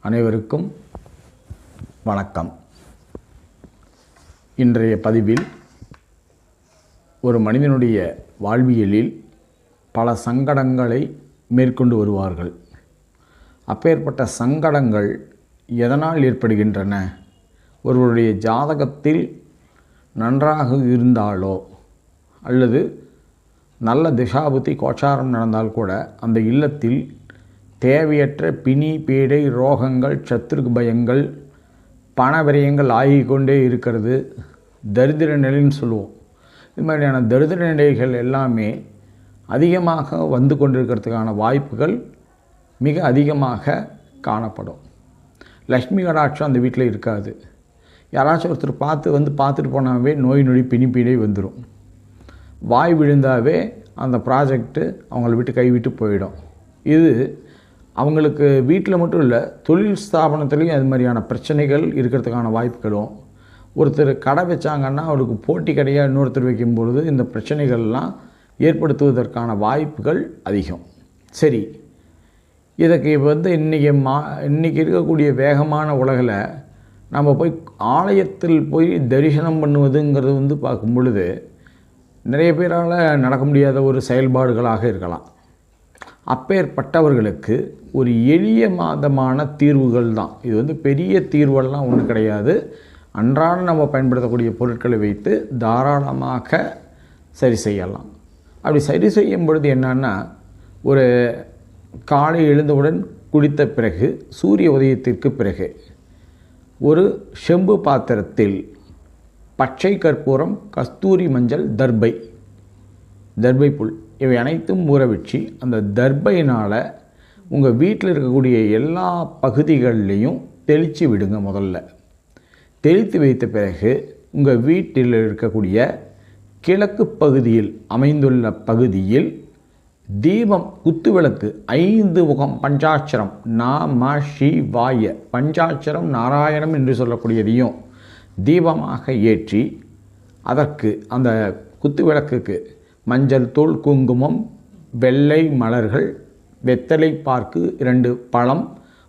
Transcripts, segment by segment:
அனைவருக்கும் வணக்கம். இன்றைய பதிவில் ஒரு மனிதனுடைய வாழ்வியலில் பல சங்கடங்களை மேற்கொண்டு வருவார்கள். அப்பேற்பட்ட சங்கடங்கள் எதனால் ஏற்படுகின்றன? ஒருவருடைய ஜாதகத்தில் நன்றாக இருந்தாலோ அல்லது நல்ல திசாபுத்தி கோச்சாரம் நடந்தால் கூட அந்த இல்லத்தில் தேவையற்ற பிணி பீடை ரோகங்கள் சத்துரு பயங்கள் பண விரயங்கள் ஆகிக்கொண்டே இருக்கிறது. தரித்திர நிலைன்னு சொல்லுவோம். இது மாதிரியான தரித்திர நிலைகள் எல்லாமே அதிகமாக வந்து கொண்டிருக்கிறதுக்கான வாய்ப்புகள் மிக அதிகமாக காணப்படும். லக்ஷ்மி கடாட்சம் அந்த வீட்டில் இருக்காது. யாராச்சும் ஒருத்தர் பார்த்துட்டு போனாவே நோய் நொடி பிணி பீடை வந்துடும். வாய் விழுந்தாவே அந்த ப்ராஜெக்ட்டு அவங்கள விட்டு கைவிட்டு போயிடும். இது அவங்களுக்கு வீட்டில் மட்டும் இல்லை, தொழில் ஸ்தாபனத்துலேயும் அது மாதிரியான பிரச்சனைகள் இருக்கிறதுக்கான வாய்ப்புகளும். ஒருத்தர் கடை வச்சாங்கன்னா அவருக்கு போட்டி கடையாக இன்னொருத்தர் வைக்கும்பொழுது இந்த பிரச்சனைகள்லாம் ஏற்படுத்துவதற்கான வாய்ப்புகள் அதிகம். சரி, இதுக்கு இன்றைக்கி இருக்கக்கூடிய வேகமான உலகில் நம்ம போய் ஆலயத்தில் போய் தரிசனம் பண்ணுவதுங்கிறது பார்க்கும் பொழுது நிறைய பேரால் நடக்க முடியாத ஒரு செயல்பாடுகளாக இருக்கலாம். அப்பேற்பட்டவர்களுக்கு ஒரு எளிய மாதமான தீர்வுகள் தான் இது. பெரிய தீர்வெல்லாம் ஒன்றும் கிடையாது. அன்றாடம் நம்ம பயன்படுத்தக்கூடிய பொருட்களை வைத்து தாராளமாக சரி செய்யலாம். அப்படி சரி செய்யும் பொழுது என்னன்னா, ஒரு காலை எழுந்தவுடன் குளித்த பிறகு சூரிய உதயத்திற்கு பிறகு ஒரு செம்பு பாத்திரத்தில் பச்சை கற்பூரம், கஸ்தூரி மஞ்சள், தர்பை புல் இவை அனைத்தும் ஊற வச்சு அந்த தர்பையினால் உங்கள் வீட்டில் இருக்கக்கூடிய எல்லா பகுதிகள்லேயும் தெளித்து விடுங்க. முதல்ல தெளித்து வைத்த பிறகு உங்கள் வீட்டில் இருக்கக்கூடிய கிழக்கு பகுதியில் அமைந்துள்ள பகுதியில் தீபம், குத்துவிளக்கு 5 முகம் பஞ்சாட்சரம் நம சிவாய பஞ்சாட்சரம் நாராயணம் என்று சொல்லக்கூடியதையும் தீபமாக ஏற்றி அதற்கு அந்த குத்துவிளக்குக்கு மஞ்சள் தூள், குங்குமம், வெள்ளை மலர்கள், வெத்தலை பாக்கு, 2 பழம்,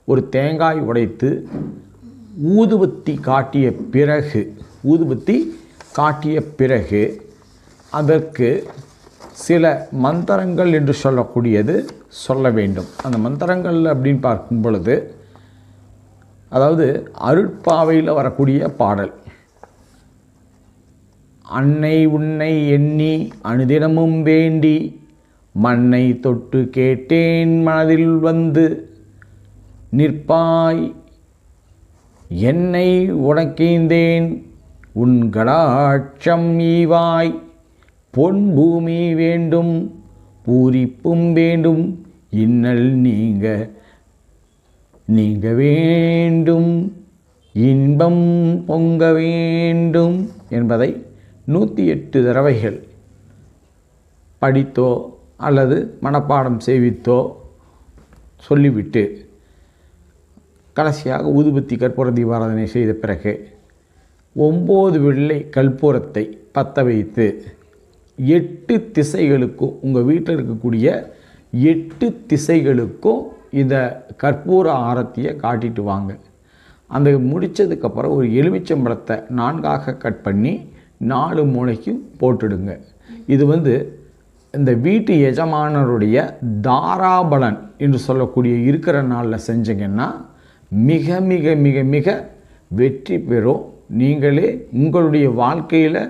ஒரு தேங்காய் உடைத்து ஊதுபத்தி காட்டிய பிறகு அதற்கு சில மந்திரங்கள் என்று சொல்லக்கூடியது சொல்ல வேண்டும். அந்த மந்திரங்கள் அப்படின்னு பார்க்கும் பொழுது, அதாவது அருட்பாவையில் வரக்கூடிய பாடல், அன்னை உன்னை எண்ணி அனுதினமும் வேண்டி மண்ணை தொட்டு கேட்டேன் மனதில் வந்து நிற்பாய் என்னை உனக்கீந்தேன் உன் கடாட்சம் ஈவாய் பொன் பூமி வேண்டும் பூரிப்பும் வேண்டும் இன்னல் நீங்க வேண்டும் இன்பம் பொங்க வேண்டும் என்பதை 108 தடவைகள் படித்தோ அல்லது மனப்பாடம் செய்வித்தோ சொல்லிவிட்டு கடைசியாக ஊதுபத்தி கற்பூர தீபாராதனை செய்த பிறகு 9 வெள்ளை கற்பூரத்தை பற்ற வைத்து 8 திசைகளுக்கும், உங்கள் வீட்டில் இருக்கக்கூடிய 8 திசைகளுக்கும் இந்த கற்பூர ஆரத்தியை காட்டிட்டு வாங்க. அந்த முடித்ததுக்கப்புறம் ஒரு எலுமிச்சம்பழத்தை 4ஆக கட் பண்ணி 4 மூலைக்கும் போட்டுடுங்க. இது இந்த வீட்டு எஜமானருடைய தாராபலன் என்று சொல்லக்கூடிய இருக்கிற நாளில் செஞ்சிங்கன்னா மிக மிக மிக மிக வெற்றி பெறும். நீங்களே உங்களுடைய வாழ்க்கையில்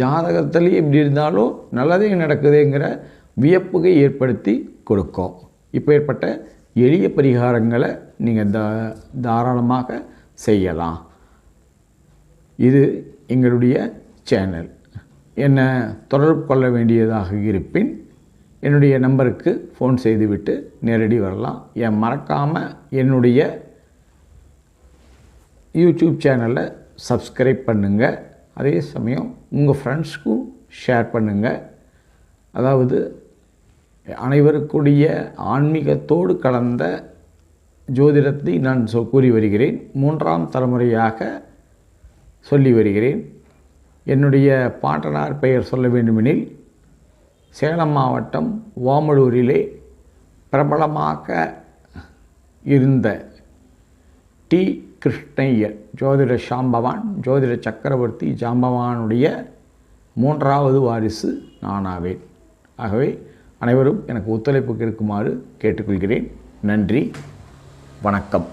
ஜாதகத்திலே எப்படி இருந்தாலும் நல்லதே நடக்குதுங்கிற வியப்புகை ஏற்படுத்தி கொடுக்கும். இப்போ ஏற்பட்ட எளிய பரிகாரங்களை நீங்கள் தாராளமாக செய்யலாம். இது எங்களுடைய சேனல். என்னை தொடர்பு கொள்ள வேண்டியதாக இருப்பின் என்னுடைய நம்பருக்கு ஃபோன் செய்துவிட்டு நேரடி வரலாம். மறக்காமல் என்னுடைய யூடியூப் சேனலை சப்ஸ்கிரைப் பண்ணுங்கள். அதே சமயம் உங்கள் ஃப்ரெண்ட்ஸ்க்கும் ஷேர் பண்ணுங்கள். அதாவது அனைவருக்குடைய ஆன்மீகத்தோடு கலந்த ஜோதிடத்தை நான் கூறி வருகிறேன். 3ஆம் தலைமுறையாக சொல்லி வருகிறேன். என்னுடைய பாட்டனார் பெயர் சொல்ல வேண்டுமெனில் சேலம் மாவட்டம் ஓமலூரிலே பிரபலமாக இருந்த டி. கிருஷ்ணய்யர், ஜோதிட சாம்பவான், ஜோதிட சக்கரவர்த்தி ஜாம்பவானுடைய 3வது வாரிசு நானாவேன். ஆகவே அனைவரும் எனக்கு ஒத்துழைப்புக்கு இருக்குமாறு கேட்டுக்கொள்கிறேன். நன்றி, வணக்கம்.